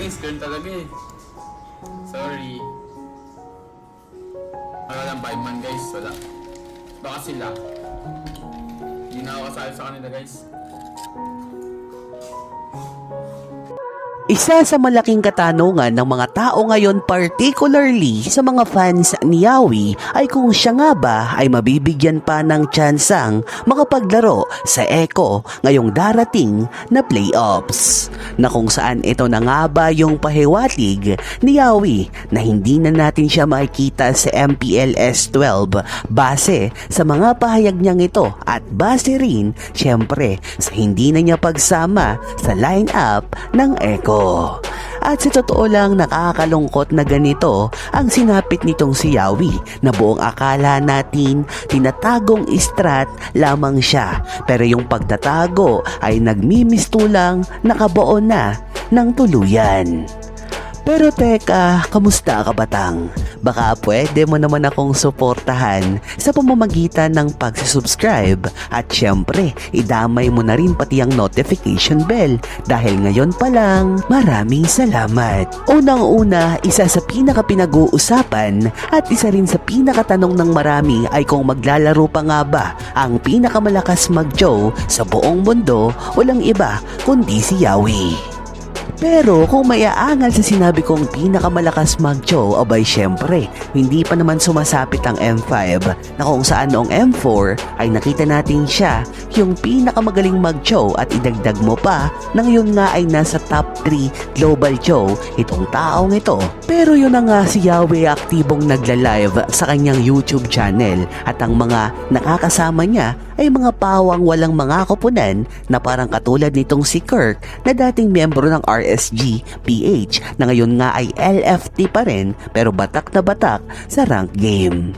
guys, turn talaga eh. Sorry. Wala lang 5 man guys, wala. Baka sila. Hindi na ako kasali sa kanila guys. Isa sa malaking katanungan ng mga tao ngayon, particularly sa mga fans ni Yawi, ay kung siya nga ba ay mabibigyan pa ng tsansang makapaglaro sa Echo ngayong darating na playoffs. Na kung saan ito na nga ba yung pahiwatig ni Yawi na hindi na natin siya makikita sa MPL S12 base sa mga pahayag niyang ito at base rin syempre sa hindi na niya pagsama sa lineup ng Echo. At sa totoo lang, nakakalungkot na ganito ang sinapit nitong si Yawi na buong akala natin tinatagong strat lamang siya, pero yung pagtatago ay nagmimistulang nakabuo na ng tuluyan. Pero teka, kamusta ka batang? Baka pwede mo naman akong suportahan sa pamamagitan ng pagsubscribe at syempre, idamay mo na rin pati ang notification bell dahil ngayon pa lang, maraming salamat. Unang-una, isa sa pinaka-pinag-uusapan at isa rin sa pinakatanong ng marami ay kung maglalaro pa nga ba ang pinakamalakas mag-Joe sa buong mundo, walang iba kundi si Yawi. Pero kung may aangal sa sinabi kong pinakamalakas mag-Joe, abay syempre, hindi pa naman sumasapit ang M5 na kung saan noong M4 ay nakita natin siya yung pinakamagaling mag-Joe at idagdag mo pa na ngayon nga ay nasa top 3 global Joe itong taong ito. Pero yun na nga si Yawi aktibong nagla-live sa kanyang YouTube channel at ang mga nakakasama niya ay mga pawang walang mga koponan na parang katulad nitong si Kirk na dating miyembro ng RSG PH na ngayon nga ay LFT pa rin pero batak na batak sa rank game.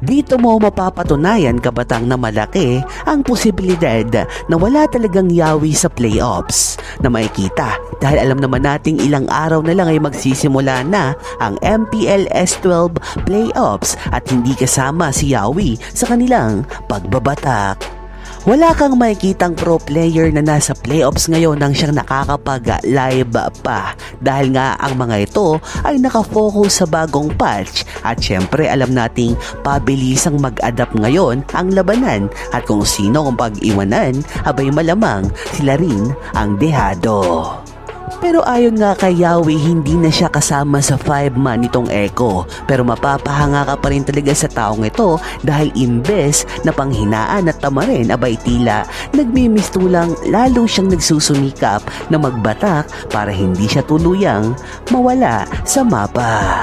Dito mo mapapatunayan kabatang na malaki ang posibilidad na wala talagang Yawi sa playoffs na makikita dahil alam naman nating ilang araw na lang ay magsisimula na ang MPL S12 playoffs at hindi kasama si Yawi sa kanilang pagbabatak. Wala kang makikitang pro player na nasa playoffs ngayon nang siyang nakakapag-live pa dahil nga ang mga ito ay nakafocus sa bagong patch at syempre alam nating pabilisang mag-adapt ngayon ang labanan at kung sino ang pag-iwanan abay malamang sila rin ang dehado. Pero ayon nga kay Yawi, hindi na siya kasama sa 5-man nitong Echo. Pero mapapahanga ka pa rin talaga sa taong ito dahil imbes na panghinaan at tamarin abay tila nagmimistulang lalo siyang nagsusumikap na magbatak para hindi siya tuluyang mawala sa mapa.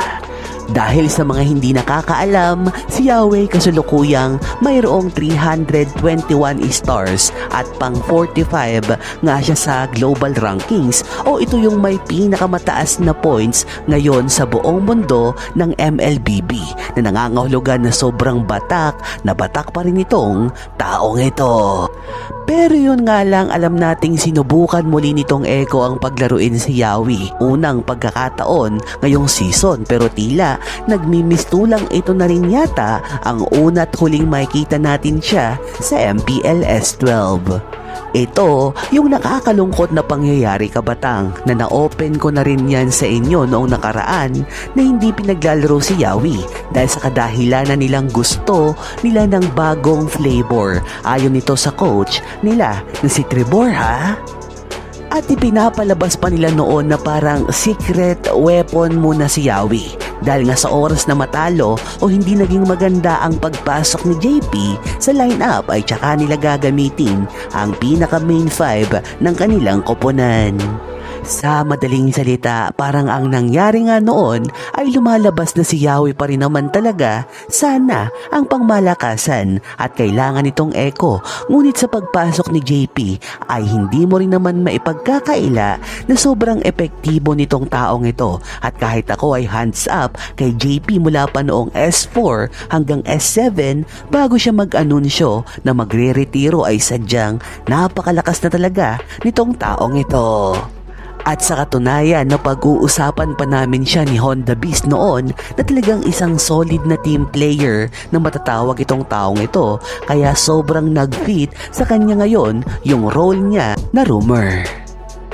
Dahil sa mga hindi nakakaalam, si Yawi kasulukuyang mayroong 321 stars at pang 45 nga siya sa global rankings o ito yung may pinakamataas na points ngayon sa buong mundo ng MLBB na nangangahulugan na sobrang batak na batak pa rin itong taong ito. Pero yun nga lang, alam nating sinubukan muli nitong Echo ang paglaruin si Yawi. Unang pagkakataon ngayong season pero tila nagmimistulang ito na rin yata ang una't huling makikita natin siya sa MPL S12. Ito yung nakakalungkot na pangyayari kabatang na na-open ko na rin yan sa inyo noong nakaraan na hindi pinaglalaro si Yawi dahil sa kadahilanan nilang gusto nila ng bagong flavor ayon nito sa coach nila na si Trevor ha. At ipinapalabas pa nila noon na parang secret weapon muna si Yawi dahil nga sa oras na matalo o hindi naging maganda ang pagpasok ni JP sa lineup ay tsaka nila gagamitin ang pinaka main 5 ng kanilang koponan. Sa madaling salita, parang ang nangyari nga noon ay lumalabas na si Yawi pa rin naman talaga sana ang pangmalakasan at kailangan nitong Echo. Ngunit sa pagpasok ni JP ay hindi mo rin naman maipagkakaila na sobrang epektibo nitong taong ito at kahit ako ay hands up kay JP mula pa noong S4 hanggang S7 bago siya mag-anunsyo na magre-retiro ay sadyang napakalakas na talaga nitong taong ito. At sa katunayan na pag-uusapan pa namin siya ni Honda Beast noon na talagang isang solid na team player na matatawag itong taong ito kaya sobrang nag-fit sa kanya ngayon yung role niya na rumor.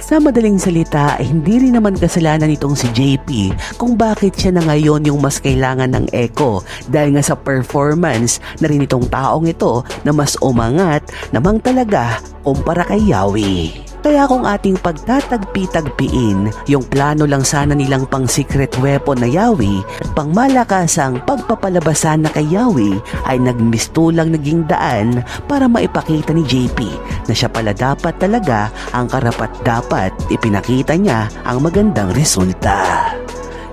Sa madaling salita, hindi rin naman kasalanan nitong si JP kung bakit siya na ngayon yung mas kailangan ng Echo dahil nga sa performance na rin itong taong ito na mas umangat namang talaga kumpara kay Yawi. Kaya kung ating pagtatagpi-tagpiin, yung plano lang sana nilang pang secret weapon na Yawi at pang malakasang pagpapalabasan na kay Yawi ay nagmistulang naging daan para maipakita ni JP na siya pala dapat talaga ang karapat-dapat ipinakita niya ang magandang resulta.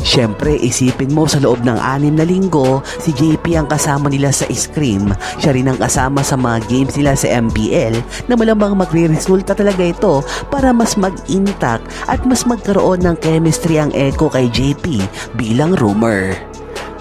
Siyempre, isipin mo sa loob ng 6 na linggo, si JP ang kasama nila sa Scream. Siya rin ang kasama sa mga games nila sa MPL na malamang magre-resulta talaga ito para mas mag-intact at mas magkaroon ng chemistry ang Echo kay JP bilang rumor.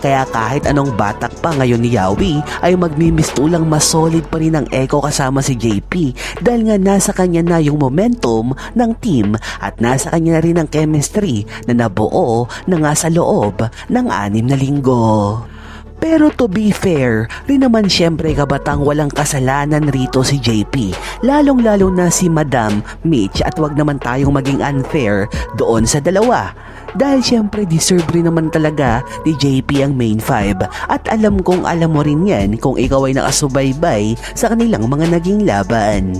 Kaya kahit anong batak pa ngayon ni Yawi ay magmimistulang mas solid pa rin ang Echo kasama si JP dahil nga nasa kanya na yung momentum ng team at nasa kanya na rin ang chemistry na nabuo na nga sa loob ng 6 na linggo. Pero to be fair, rin naman syempre kabatang walang kasalanan rito si JP, lalong-lalo na si Madam Mitch at wag naman tayong maging unfair doon sa dalawa. Dahil syempre deserve rin naman talaga ni JP ang main 5 at alam kong alam mo rin yan kung ikaw ay nakasubaybay sa kanilang mga naging laban.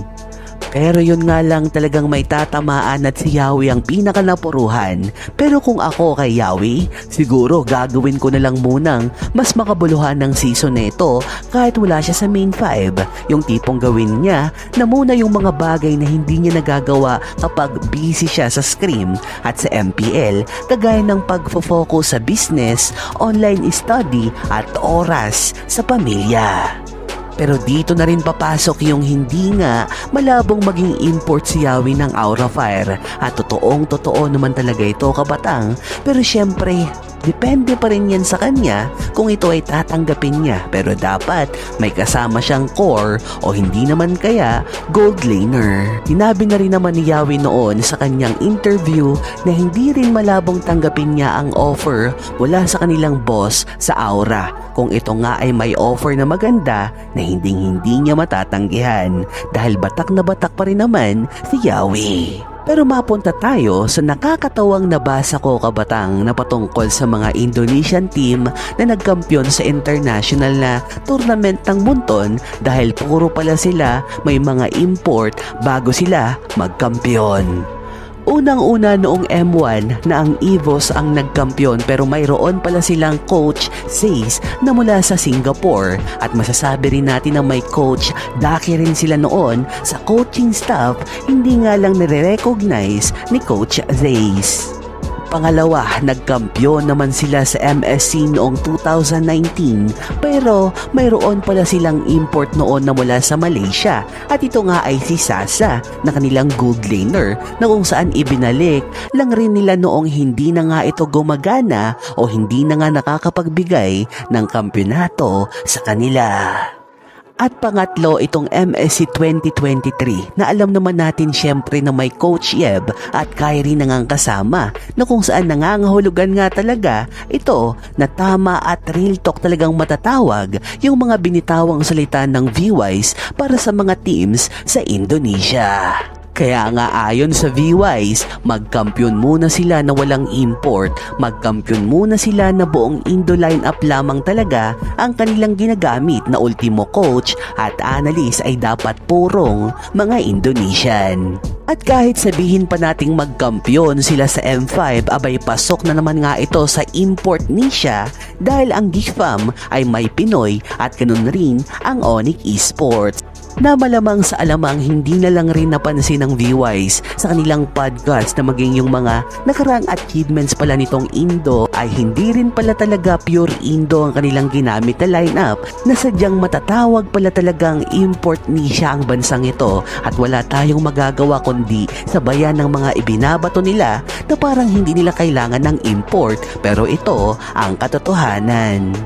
Pero yun nga lang talagang may tatamaan at si Yawi ang pinakanapuruhan. Pero kung ako kay Yawi, siguro gagawin ko na lang munang mas makabuluhan ng season na ito kahit wala siya sa main 5. Yung tipong gawin niya na muna yung mga bagay na hindi niya nagagawa kapag busy siya sa Scream at sa MPL, kagaya ng pag-focus sa business, online study at oras sa pamilya. Pero dito na rin papasok yung hindi nga malabong maging import si Yawi ng Aura Fire at totoong-totoo naman talaga ito kabatang, pero syempre depende pa rin yan sa kanya kung ito ay tatanggapin niya, pero dapat may kasama siyang core o hindi naman kaya gold laner. Sinabi na rin naman ni Yawi noon sa kanyang interview na hindi rin malabong tanggapin niya ang offer mula sa kanilang boss sa Aura kung ito nga ay may offer na maganda na hindi niya matatanggihan dahil batak na batak pa rin naman si Yawi. Pero mapunta tayo sa nakakatawang nabasa ko kabatang na patungkol sa mga Indonesian team na nagkampiyon sa international na tournament ng Munton dahil puro pala sila may mga import bago sila magkampiyon. Unang-una noong M1 na ang EVOS ang nagkampiyon pero mayroon pala silang coach Says na mula sa Singapore at masasabi rin natin na may coach Daki rin sila noon sa coaching staff, hindi nga lang nire-recognize ni Coach Says. Pangalawa, nagkampiyon naman sila sa MSC noong 2019 pero mayroon pala silang import noon na mula sa Malaysia at ito nga ay si Sasa na kanilang gold laner na kung saan ibinalik lang rin nila noong hindi na nga ito gumagana o hindi na nga nakakapagbigay ng kampyonato sa kanila. At pangatlo, itong MSC 2023 na alam naman natin syempre na may Coach Yeb at Kyrie na ngang kasama na kung saan nangangahulugan nga talaga ito na tama at real talk talagang matatawag yung mga binitawang salita ng V-Wise para sa mga teams sa Indonesia. Kaya nga ayon sa V-Wise, magkampiyon muna sila na walang import, magkampiyon muna sila na buong Indo lineup lamang talaga ang kanilang ginagamit na ultimo coach at analyst ay dapat purong mga Indonesian. At kahit sabihin pa nating magkampiyon sila sa M5, abay pasok na naman nga ito sa import niche dahil ang GIFAM ay may Pinoy at ganun rin ang Onyx Esports. Na malamang sa alamang hindi na lang rin napansin ng V-Wise sa kanilang podcast na maging yung mga nakaraang achievements pala nitong Indo ay hindi rin pala talaga pure Indo ang kanilang ginamit na lineup na sadyang matatawag pala talagang import niche ang bansang ito at wala tayong magagawa kundi sabayan ng mga ibinabato nila na parang hindi nila kailangan ng import pero ito ang katotohanan.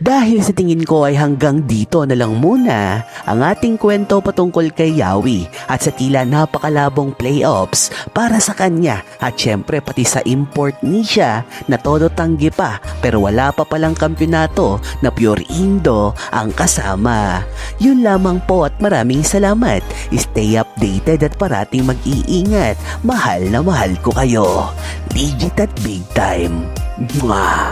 Dahil sa tingin ko ay hanggang dito na lang muna ang ating kwento patungkol kay Yawi at sa tila napakalabong playoffs para sa kanya at syempre pati sa import niya na todo tanggi pa pero wala pa palang kampyonato na pure Indo ang kasama. Yun lamang po at maraming salamat. Stay updated at parating mag-iingat. Mahal na mahal ko kayo. Legit at big time. Mwah!